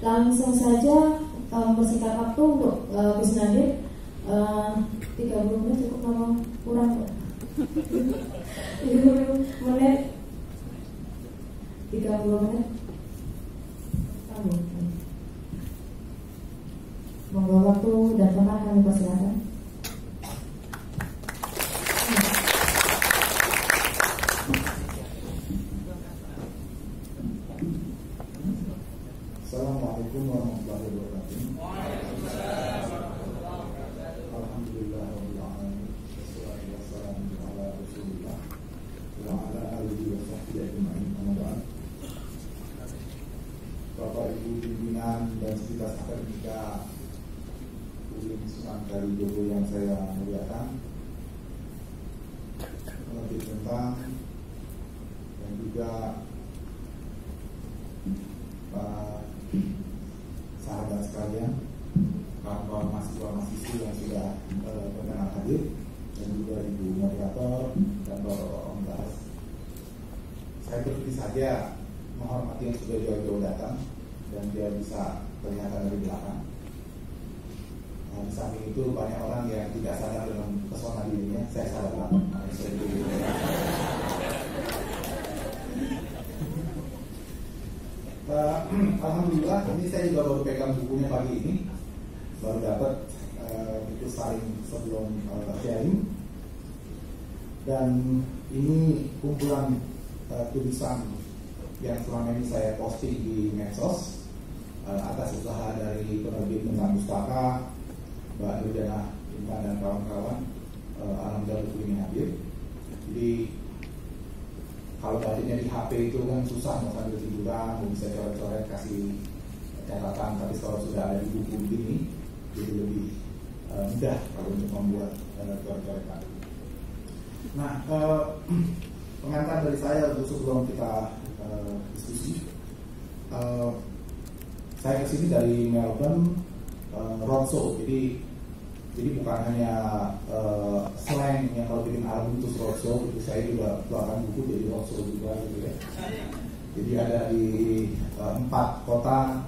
Langsung saja persingkat waktu untuk Gus Nadir. 30 menit cukup lama, kurang 30 menit 30 menit kamu. Monggo waktu dan tempat kami persilakan. Assalamualaikum warahmatullahi wabarakatuh. Alhamdulillah rabbil alamin. Wassalatu wassalamu ala Rasulillah wa ala alihi wa sahbihi ajma'in. Bapak Ibu pimpinan dan sekitar akademika UIN Sunan Kalijogo yang saya muliakan, lebih tentang dan juga para sahabat sekalian, kawan-kawan mahasiswa-mahasiswi yang sudah berkenan hadir, dan juga Ibu moderator dan Bapak pembahas. Saya berhenti saja menghormati yang sudah jauh-jauh datang dan dia bisa kelihatan dari belakang. Di samping itu banyak orang yang tidak sadar dengan pesona dirinya. Saya sadar banget. Alhamdulillah, ini saya juga baru pegang bukunya pagi ini, baru dapat itu saling sebelum sharing. Dan ini kumpulan tulisan yang selama ini saya posting di medsos atas usaha dari penerbit Tentang Pustaka, Mbak Nurjana Intan dan kawan-kawan. Alhamdulillah buku ini hadir. Jadi kalau bacanya di HP itu kan susah, mau sambil tiduran, mau bisa coret-coret kasih catatan. Tapi kalau sudah ada di buku begini, jadi lebih mudah kalau untuk membuat coret-coretan. Nah, pengantar dari saya untuk sebelum kita diskusi. Saya kesini dari Melbourne roadshow, jadi bukan hanya slang yang kalau bikin album itu roadshow, itu saya juga keluarkan buku jadi roadshow juga gitu ya. Jadi ada di 4 kota,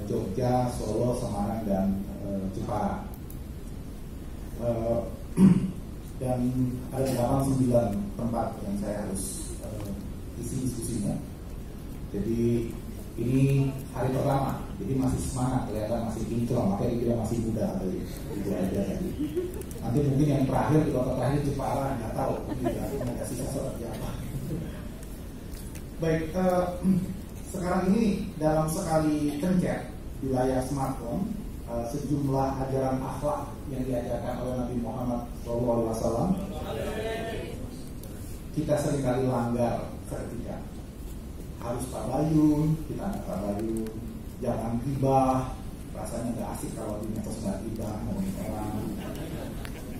Jogja, Solo, Semarang, dan Jepara. Dan ada 9 tempat yang saya harus isi diskusinya. Jadi ini hari pertama, jadi masih semangat, kelihatan masih kinclong, makanya dia masih muda tadi. Itu aja tadi. Nanti mungkin yang terakhir di kota terakhir Jepara, nggak tahu, tidak kasih sesuatu apa. Baik, sekarang ini dalam sekali pencet di layar smartphone sejumlah ajaran akhlak yang diajarkan oleh Nabi Muhammad SAW kita seringkali langgar seketika. Harus tabayun, kita nggak tabayun. Jangan gibah, rasanya nggak asik kalau di medsos nggak gibah, ngomongin orang.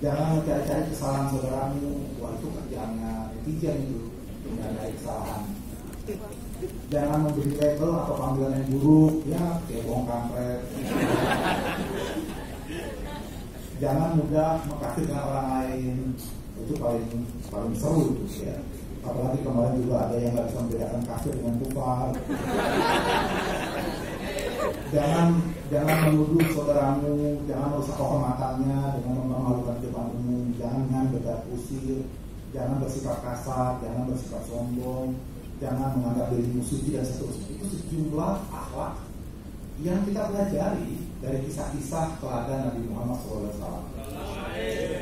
Jangan mencari-cari kesalahan saudaramu, wah itu kerjaannya netizen itu, mencari kesalahan. Jangan memberi label atau panggilan yang buruk, ya kayak bohong kampret. Jangan mudah mengkafirkan orang lain, itu paling seru itu ya. Apalagi kemarin juga ada yang nggak bisa membedakan kafir dengan kufar. Jangan menuduh saudaramu, jangan merusak kehormatannya dengan mempermalukan depan umum, jangan berdebat usir, jangan bersikap kasar, jangan bersikap sombong, jangan menganggap dirimu suci dan seterusnya. Itu sejumlah akhlak yang kita pelajari dari kisah-kisah teladan Nabi Muhammad SAW.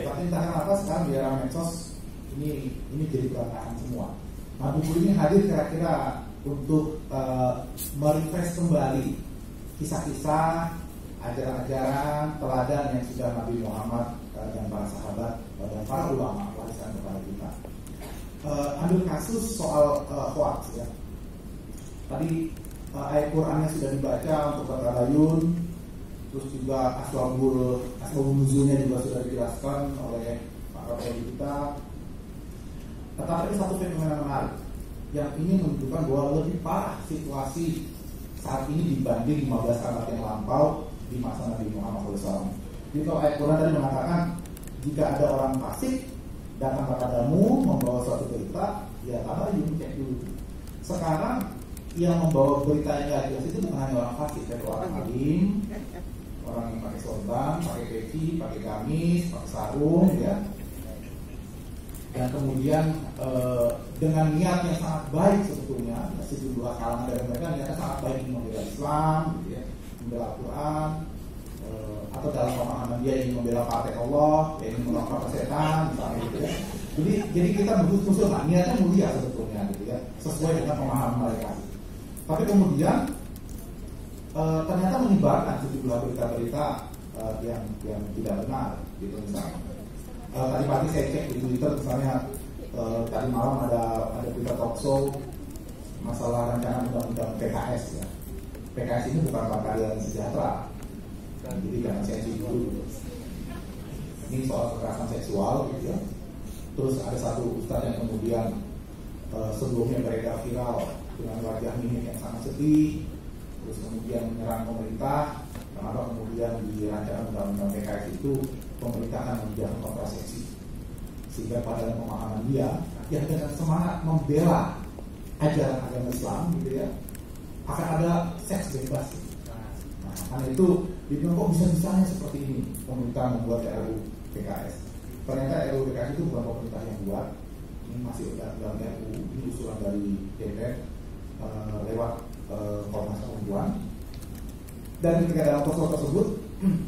Tapi entah kenapa sekarang di era medsos ini jadi berantakan semua. Nah, buku ini hadir kira-kira untuk merefresh kembali kisah-kisah, ajaran-ajaran, teladan yang sudah Nabi Muhammad dan para sahabat dan para ulama wariskan kepada kita. Ambil kasus soal hoax ya. Tadi ayat Qurannya sudah dibaca untuk bertabayun, terus juga asbabul nuzulnya juga sudah dijelaskan oleh Pak Kapolri kita. Tetapi satu fenomena menarik yang ini menunjukkan bahwa lebih parah situasi saat ini dibanding 15 abad yang lampau di masa Nabi Muhammad SAW. Jadi kalau ayat Quran tadi mengatakan jika ada orang fasik datang kepadamu membawa suatu berita, ya tabayun, cek dulu. Sekarang yang membawa berita yang gak jelas itu bukan hanya orang fasik, kayak orang alim, orang yang pakai sorban, pakai peci, pakai gamis, pakai sarung, ya. Dan kemudian dengan niat yang sangat baik sebetulnya, sejumlah kalangan dari mereka niatnya sangat baik ingin membela Islam, gitu ya, membela Al-Quran, atau dalam pemahaman dia ingin membela partai Allah, ya, ingin melawan setan, misalnya gitu ya. Jadi kita berusaha lah, niatnya mulia sebetulnya, gitu ya, sesuai dengan pemahaman mereka. Tapi kemudian ternyata menyebarkan sejumlah berita-berita yang tidak benar, gitu misalnya. Tadi pagi saya cek di Twitter misalnya, tadi malam ada berita talkshow masalah rencana undang-undang PKS, ya. PKS ini bukan Partai Keadilan Sejahtera, jadi jangan sensi dulu. Ini soal kekerasan seksual, gitu ya. Terus ada satu ustadz yang kemudian sebelumnya beredar viral dengan wajah mimik yang sangat sedih, terus kemudian menyerang pemerintah. Kenapa kemudian di rancangan undang-undang PKS itu pemerintah akan menjaga kontrasepsi, sehingga pada pemahaman dia dengan semangat membela ajaran agama Islam, gitu ya, akan ada seks bebas. Nah, karena itu dibilang kok bisa-bisanya seperti ini pemerintah membuat RUU PKS. Ternyata RUU PKS itu bukan pemerintah yang buat, ini masih dalam RUU, ini usulan dari DPR lewat Komnas Perempuan. Dan ketika dalam pasal tersebut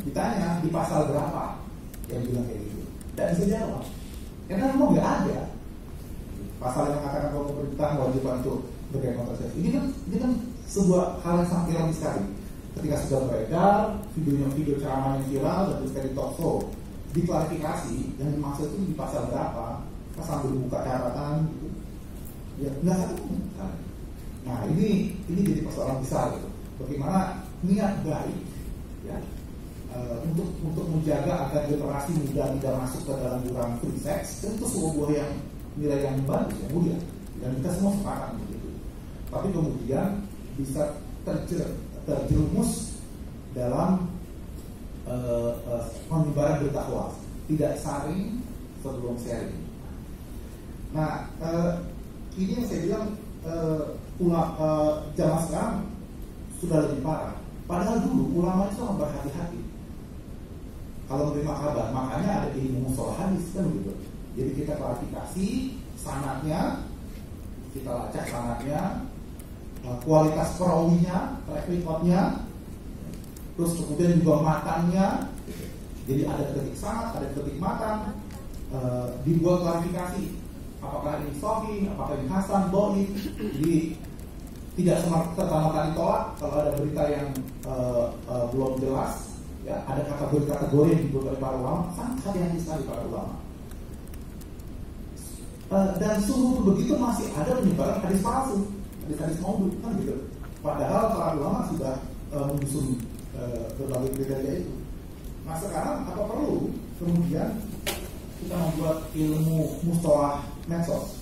ditanya di pasal berapa yang bilang kayak gitu, tidak bisa jawab karena memang nggak ada pasal yang mengatakan bahwa pemerintah mewajibkan untuk bergaya kontrasepsi. Ini kan sebuah hal yang sangat ironis sekali. Ketika sudah beredar video ceramah yang viral dan ketika di talk show diklarifikasi yang dimaksud itu di pasal berapa, kita sambil buka catatan gitu, ya nggak satu. Nah ini jadi persoalan besar gitu. Bagaimana niat baik, ya, untuk menjaga agar generasi muda tidak masuk ke dalam jurang free sex, itu sebuah yang nilai yang bagus, yang mulia, dan kita semua sepakat begitu. Tapi kemudian bisa terjerumus dalam penyebaran berita hoax, tidak saring sebelum sharing. Nah, ini yang saya bilang zaman sekarang sudah lebih parah. Padahal dulu ulama itu sangat berhati-hati kalau menerima kabar, makanya ada ilmu mustalah hadis kan begitu. Jadi kita klarifikasi sanadnya, kita lacak sanadnya, kualitas perawinya, track recordnya, terus kemudian juga matangnya. Jadi ada ketik sanad, ada ketik matan, dibuat klarifikasi apakah ini sahih, apakah ini hasan, dhaif. Jadi tidak serta-merta ditolak kalau ada berita yang belum jelas, ya, ada kategori yang dibuat oleh para ulama, sangat hati-hati sekali para ulama. Dan sungguh begitu masih ada penyebaran hadis palsu, hadis maudhu, kan gitu. Padahal para ulama sudah menyusun berbagai kriteria itu. Nah sekarang apa perlu kemudian kita membuat ilmu mustalah medsos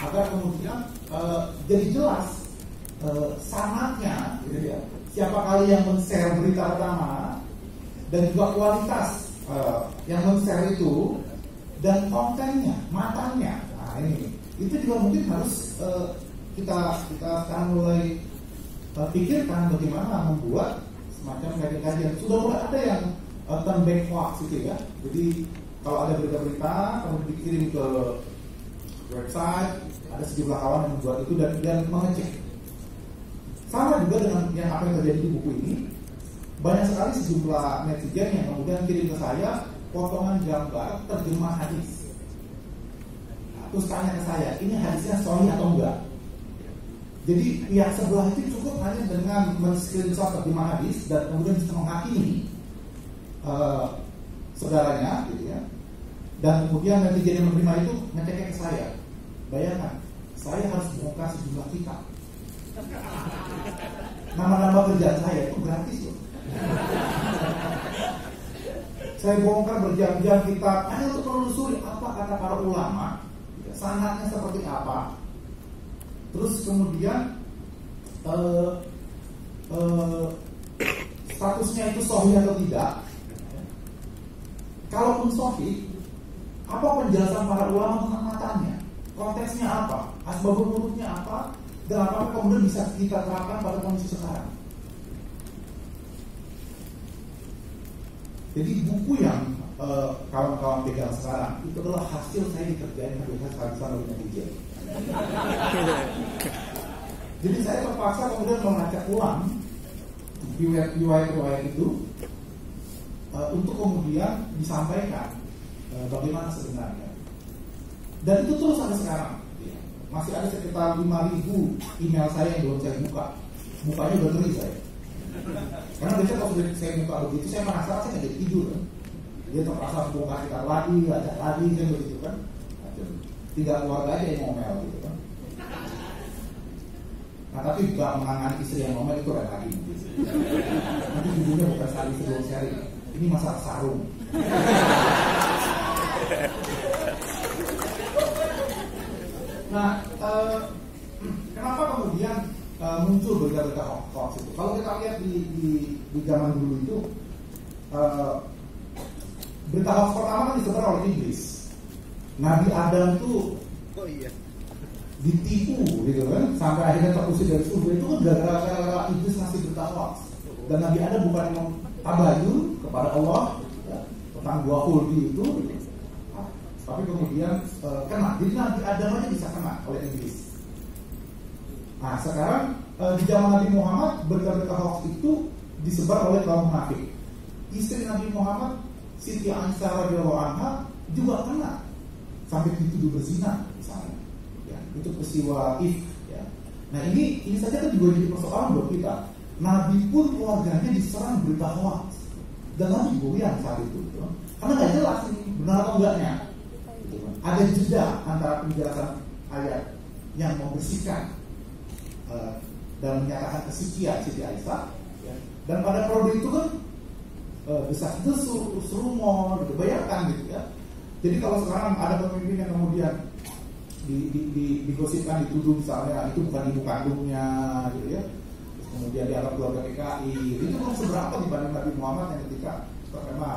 agar kemudian jadi jelas sanadnya, gitu ya, siapa kali yang men-share berita pertama dan juga kualitas yang men-share itu dan kontennya, matanya. Nah ini itu juga mungkin harus kita sekarang mulai pikirkan bagaimana membuat semacam kajian. Sudah mulai ada yang turn back hoax gitu ya. Jadi kalau ada berita-berita kemudian dikirim ke website, ada sejumlah kawan yang membuat itu dan mengecek. Sama juga dengan yang apa yang terjadi di buku ini, banyak sekali sejumlah netizen yang kemudian kirim ke saya potongan gambar terjemah hadis. Nah, terus tanya ke saya, ini hadisnya sahih atau enggak? Jadi pihak sebelah itu cukup hanya dengan men-screenshot terjemah hadis dan kemudian bisa menghakimi saudaranya, gitu ya. Dan kemudian netizen yang menerima itu ngeceknya ke saya. Bayangkan, saya harus bongkar sejumlah kitab. Nama-nama kerjaan saya itu gratis loh. Saya bongkar berjam-jam kitab hanya untuk menelusuri apa kata para ulama, sanadnya seperti apa. Terus kemudian statusnya itu sahih atau tidak. Kalaupun sahih, apa penjelasan para ulama tentang matanya? konteksnya apa, asbabun nuzulnya apa, dan apakah kemudian bisa kita terapkan pada kondisi sekarang. Jadi buku yang kawan-kawan pegang sekarang itu adalah hasil saya dikerjain habis-habisan oleh netizen. Jadi saya terpaksa kemudian membaca ulang riwayat-riwayat itu untuk kemudian disampaikan bagaimana sebenarnya. Dan itu terus sampai sekarang. Masih ada sekitar 5.000 email saya yang belum saya buka. Mukanya udah ngeri saya. Karena biasanya kalau saya buka begitu, saya merasa saya nggak jadi tidur kan. Dia terpaksa buka kita lagi, ajak lagi kan begitu kan. Tinggal keluarga aja yang ngomel gitu kan. Nah tapi juga menangani istri yang ngomel itu lain lagi. Nanti judulnya bukan sekali sebelum sharing. Ini masalah sarung. Nah, kenapa kemudian muncul berita-berita hoax itu? Kalau kita lihat di zaman dulu itu, berita hoax pertama kan disebar oleh iblis. Nabi Adam itu ditipu gitu kan, sampai akhirnya terusir dari surga. Itu kan gara-gara iblis ngasih berita hoax. Dan Nabi Adam bukan yang tabayun kepada Allah ya, tentang dua khuldi itu, tapi kemudian kena. Jadi Nabi Adam aja bisa kena oleh iblis. Nah sekarang di zaman Nabi Muhammad berita-berita hoax itu disebar oleh kaum munafik. Istri Nabi Muhammad Siti Aisyah radhiyallahu anha juga kena sampai dituduh berzina misalnya. Ya, itu peristiwa ifk. Ya. Nah ini saja kan juga jadi persoalan buat kita. Nabi pun keluarganya diserang berita hoax dan Nabi goyang saat itu, gitu. Karena nggak jelas ini benar atau enggaknya. Gitu. Ada jeda antara penjelasan ayat yang membersihkan dan menyatakan kesucian Siti Aisyah, ya. Dan pada periode itu kan desas-desus, rumor, gitu, bayangkan gitu ya. Jadi kalau sekarang ada pemimpin yang kemudian digosipkan, dituduh misalnya itu bukan ibu kandungnya, gitu ya. Terus kemudian dianggap keluarga PKI, itu belum seberapa dibanding Nabi Muhammad yang ketika terkena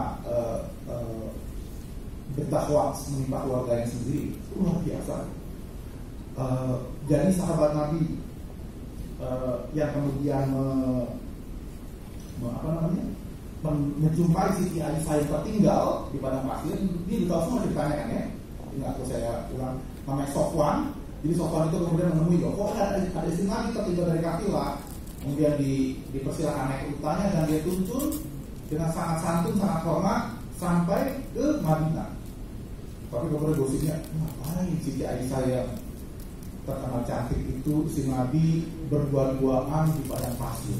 berita hoax menimpa keluarganya sendiri, itu luar biasa. Jadi sahabat Nabi yang kemudian menjumpai Siti Aisyah yang tertinggal di padang pasir, ini tahu semua ceritanya kan ya. Enggak tuh saya ulang, namanya Sofwan. Jadi Sofwan itu kemudian menemui, kok ada istri Nabi tertinggal dari kafilah. Kemudian dipersilakan naik untanya dan dia tuntun dengan sangat santun, sangat hormat sampai ke Madinah. Tapi kemudian gosipnya, ngapain Siti Aisyah yang terkenal cantik itu istri Nabi berdua-duaan di padang pasir.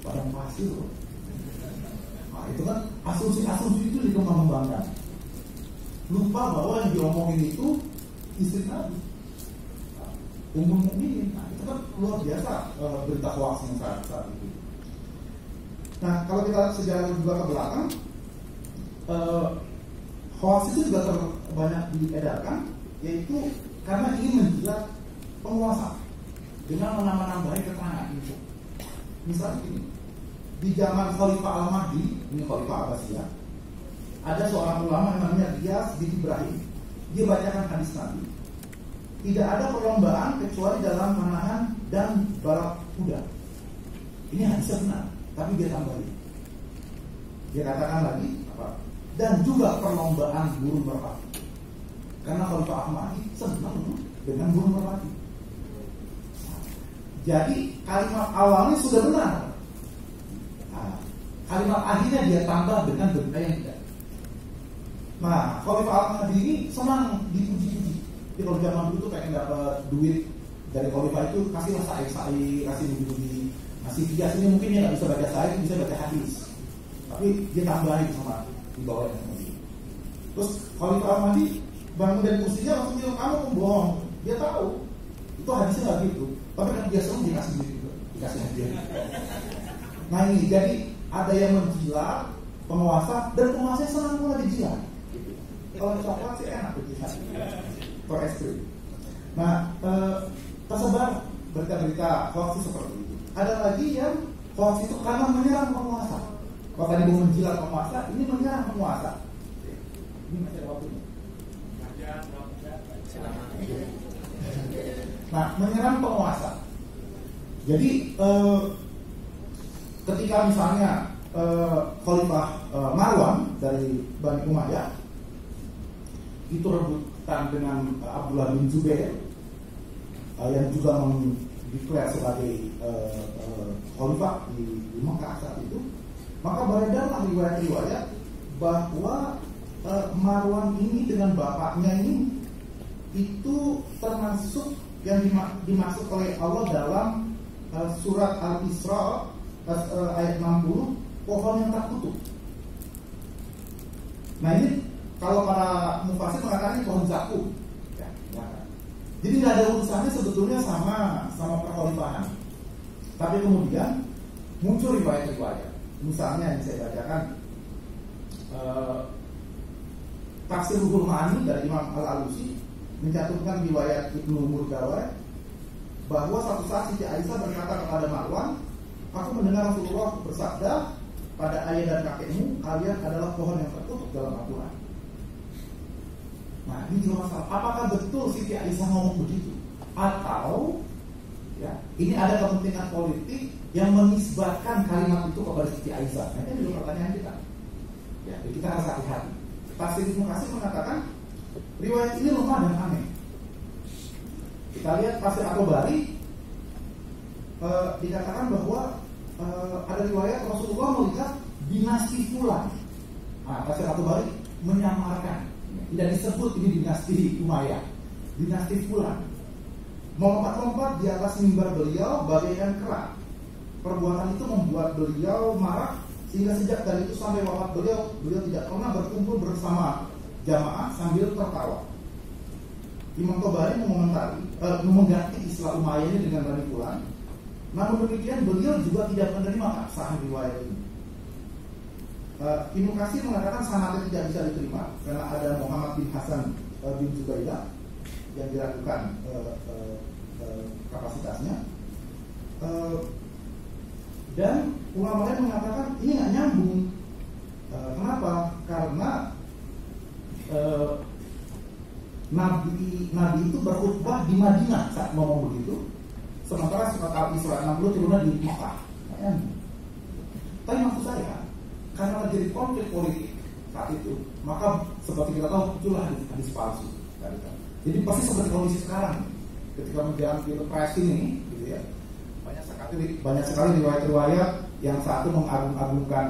Padang pasir loh. Nah itu kan asumsi itu dikembang-kembangkan. Lupa bahwa yang diomongin itu istri Nabi, Ummul Mukminin. Nah itu kan luar biasa berita hoax yang saat itu. Nah kalau kita sejarah juga ke belakang, hoax itu juga banyak diedarkan, yaitu karena ingin menjilat penguasa dengan menambah-nambahi keterangan info. Misalnya ini, di zaman Khalifah Al-Mahdi, ini Khalifah Abbasiyah, ada seorang ulama yang namanya Riyas bin Ibrahim. Dia bacakan hadis Nabi. Tidak ada perlombaan kecuali dalam menahan dan balap kuda. Ini hadisnya benar, tapi dia tambahin. Dia katakan lagi apa? Dan juga perlombaan burung merpati. Karena Khalifah Al-Mahdi senang dengan burung merpati. Jadi kalimat awalnya sudah benar. Nah, kalimat akhirnya dia tambah dengan berita yang tidak. Nah, Khalifah Al-Mahdi ini senang dipuji-puji. Jadi kalau zaman dulu tuh pengen dapat duit dari Khalifah itu kasihlah sair-sair, kasih puji-puji, kasih hias. Ini mungkin dia nggak bisa baca sair, bisa baca hadis. Tapi dia tambahin sama di bawah yang tadi. Terus Khalifah Al-Mahdi bangun dari kursinya langsung bilang, kamu pembohong. Dia tahu itu hadisnya nggak gitu. Tapi kan dia selalu dikasih duit juga, dikasih hadiah. Nah ini jadi ada yang menjilat penguasa dan penguasa senang pula dijilat. Kalau coklat sih enak dijilat, per es krim. Nah tersebar berita-berita hoax seperti itu. Ada lagi yang hoax itu karena menyerang penguasa. Kalau tadi mau menjilat penguasa, ini menyerang penguasa. Ini masih ada waktunya. Nah, menyerang penguasa. Jadi ketika misalnya Khalifah Marwan dari Bani Umayyah itu rebutan dengan Abdullah bin Zubair yang juga mendeklar sebagai Khalifah di Mekah saat itu, maka beredarlah riwayat-riwayat bahwa Marwan ini dengan bapaknya ini itu termasuk yang dimaksud oleh Allah dalam surat Al-Isra ayat 60, pohon yang tak kutuk. Nah ini kalau para mufasir mengatakan ini pohon zakum, ya. Jadi nggak ada urusannya sebetulnya sama perkhalifahan. Tapi kemudian muncul riwayat-riwayat. Misalnya yang saya bacakan Tafsir Ruhul Ma'ani dari Imam Al-Alusi mencantumkan riwayat Ibnu Murdawai bahwa suatu saat Siti Aisyah berkata kepada Marwan, aku mendengar Rasulullah bersabda, pada ayah dan kakekmu kalian adalah pohon yang tertutup dalam Al-Quran. Nah ini juga masalah, apakah betul Siti Aisyah ngomong begitu? Atau ya, ini ada kepentingan politik yang menisbatkan kalimat itu kepada Siti Aisyah? Nah ini juga pertanyaan kita. Ya, jadi kita harus hati-hati. Tafsir Ibnu Katsir mengatakan riwayat ini lemah dan aneh. Kita lihat Tafsir At-Tabari dikatakan bahwa ada riwayat Rasulullah melihat dinasti Fulan. Nah, Tafsir At-Tabari menyamarkan, tidak disebut ini dinasti Umayyah, dinasti Fulan. Melompat-lompat di atas mimbar beliau bagaikan kera. Perbuatan itu membuat beliau marah, sehingga sejak dari itu sampai wafat beliau tidak pernah berkumpul bersama jamaah sambil tertawa. Imam Tabari mengganti istilah Umayyah ini dengan Bani Fulan. Namun demikian beliau juga tidak menerima keabsahan riwayat ini. Ibnu Katsir mengatakan sanadnya tidak bisa diterima karena ada Muhammad bin Hasan bin Zubaidah yang diragukan kapasitasnya. Dan ulama lain mengatakan ini nggak nyambung. Kenapa? Karena Nabi itu berkhutbah di Madinah saat ngomong begitu, sementara surat Al-Isra 60 turunnya di Mekah. Tapi maksud saya, karena terjadi konflik politik saat itu, maka seperti kita tahu itulah hadis palsu. Jadi pasti seperti kondisi sekarang, ketika menjelang pilpres ini, gitu ya. Banyak sekali riwayat-riwayat yang satu mengagung-agungkan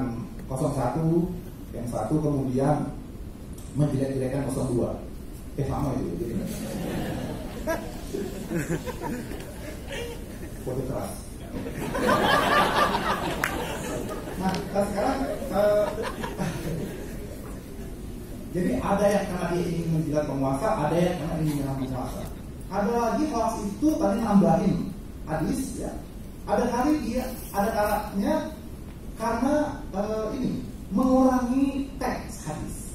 01, yang satu kemudian menjelek-jelekkan 02. Sama itu. Kode keras. Nah, sekarang jadi ada yang karena dia ingin menjilat penguasa, ada yang karena ingin menyerang penguasa. Ada lagi hoax itu tadi nambahin hadis ya. Ada kalanya karena ini mengurangi teks hadis,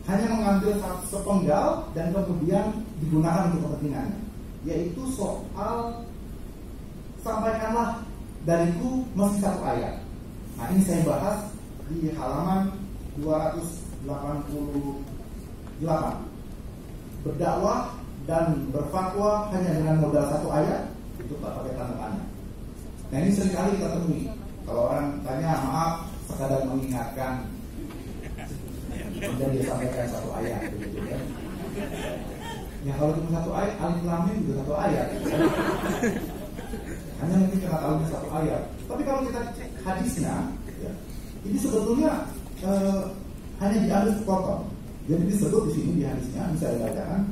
hanya mengambil sepenggal dan kemudian digunakan untuk kepentingannya, yaitu soal sampaikanlah dariku meski satu ayat. Nah ini saya bahas di halaman 288. Berdakwah dan berfatwa hanya dengan modal satu ayat, itu tak pakai tanda tanya. Nah ini seringkali kita temui. Kalau orang tanya, maaf, sekadar mengingatkan, kemudian dia sampaikan satu ayat, begitu ya. Ya kalau cuma satu ayat, alif lam mim juga satu ayat. Hanya mungkin karena tahunya satu ayat. Tapi kalau kita cek hadisnya, ya, ini sebetulnya hanya diambil sepotong. Jadi disebut di sini di hadisnya, bisa dibacakan.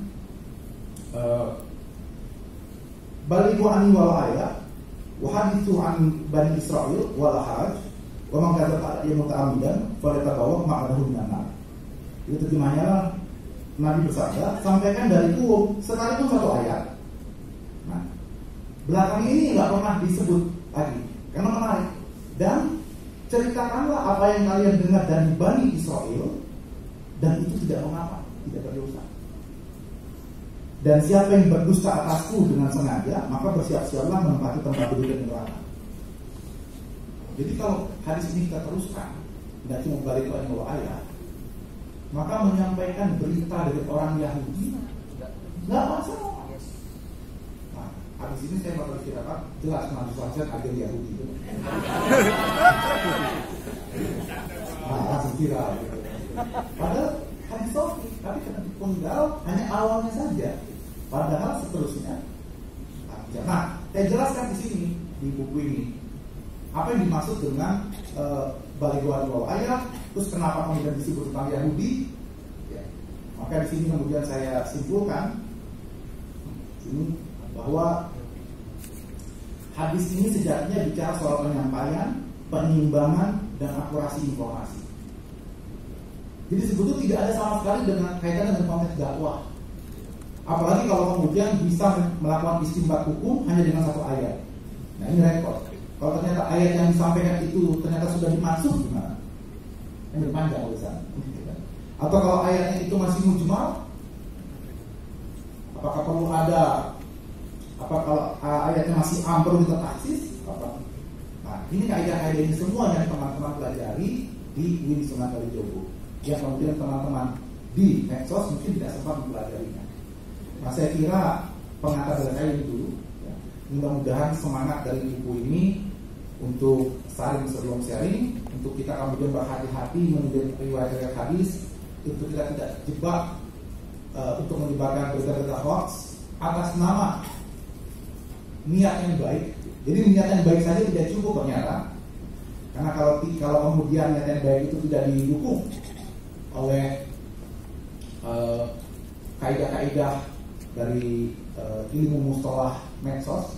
Balighu anni wal ayat wa hadithu an Bani Israil wal haraj wa man kadzaba alayya muta'ammidan falyatabawwa maq'adahu minan nar. Itu terjemahnya Nabi bersabda, sampaikan dariku sekalipun satu ayat. Nah, belakang ini nggak pernah disebut lagi karena menarik. Dan ceritakanlah apa yang kalian dengar dari Bani Israil, dan itu tidak mengapa, tidak berdosa. Dan siapa yang berdusta atasku dengan sengaja, maka bersiap-siaplah menempati tempat duduk di neraka. Jadi kalau hadis ini kita teruskan, tidak cuma balik ke ayat, maka menyampaikan berita dari orang Yahudi nggak masalah. Nah, habis ini saya bakal ceritakan jelas Nabi Sallallahu agen Yahudi itu. Nah, langsung viral gitu. Padahal hadis sahih, tapi karena dipenggal hanya awalnya saja. Padahal seterusnya. Nah, saya jelaskan di sini di buku ini apa yang dimaksud dengan balik dua ayat, terus kenapa kemudian disebut tentang Yahudi. Ya. Maka di sini kemudian saya simpulkan ini bahwa hadis ini sejatinya bicara soal penyampaian, penimbangan, dan akurasi informasi. Jadi sebetulnya tidak ada sama sekali dengan kaitan dengan konteks dakwah. Apalagi kalau kemudian bisa melakukan istinbat hukum hanya dengan satu ayat. Nah ini repot. Kalau ternyata ayat yang disampaikan itu ternyata sudah dimaksud gimana? Ini panjang urusan. Atau kalau ayatnya itu masih mujmal, apakah perlu ada? Apa kalau ayatnya masih am perlu kita taksis? Apa? Nah ini kaidah-kaidah ini semua yang teman-teman pelajari di Win Sunan Kalijogo. Yang kemudian teman-teman di medsos mungkin tidak sempat mempelajarinya. Nah saya kira pengantar dari saya ini dulu. Ya. Mudah-mudahan semangat dari buku ini untuk saling sebelum sharing, untuk kita kemudian berhati-hati menulis riwayat-riwayat hadis, untuk kita tidak jebak untuk menyebarkan berita-berita hoax atas nama niat yang baik. Jadi niat yang baik saja tidak cukup ternyata, karena kalau kemudian niat yang baik itu tidak didukung oleh kaidah-kaidah dari ilmu mustalah medsos,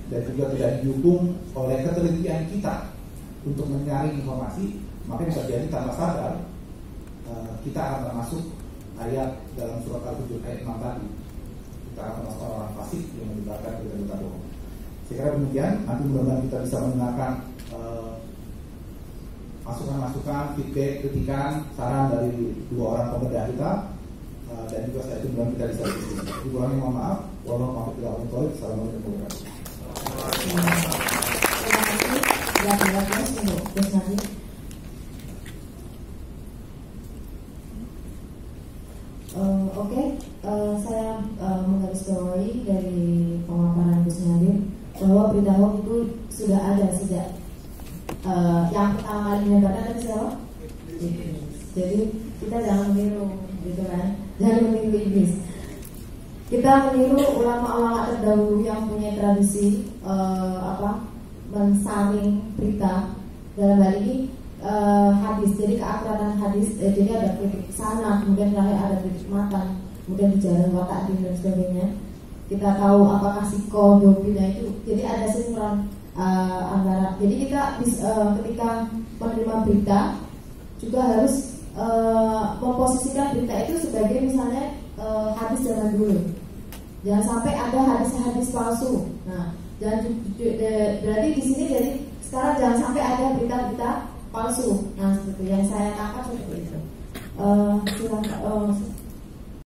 dan juga tidak didukung oleh ketelitian kita untuk menyaring informasi, maka yang terjadi tanpa sadar kita akan termasuk ayat dalam surat Al-Hujur ayat 6 tadi. Kita akan termasuk orang fasik yang menyebarkan berita-berita bohong. Saya kira demikian. Nanti mudah-mudahan kita bisa mendengarkan masukan-masukan, feedback, kritikan, saran dari dua orang pemuda kita, dan juga saya itu kita bisa diskusi. Dikurangnya mohon maaf. Wassalamualaikum warahmatullahi wabarakatuh. Saya menggarisbawahi dari pemaparan Gus Nadir bahwa berita hoax itu sudah ada sejak yang pertama kali menyebarkan tadi siapa? Jadi kita jangan meniru, gitu kan? Jangan meniru iblis. Kita meniru ulama-ulama terdahulu yang punya tradisi mensaring berita, dalam hal ini hadis. Jadi keakraban hadis, jadi ada kritik sana, kemudian terakhir ada kritik matan, kemudian bicara watak dan sebagainya. Kita tahu apakah siko dobina itu. Jadi ada sinkron antara. Jadi kita ketika menerima berita juga harus memposisikan berita itu sebagai misalnya hadis zaman dulu. Jangan sampai ada hadis-hadis palsu. Nah, berarti di sini jadi sekarang jangan sampai ada berita-berita palsu. Nah, seperti yang saya tangkap seperti itu. Silakan.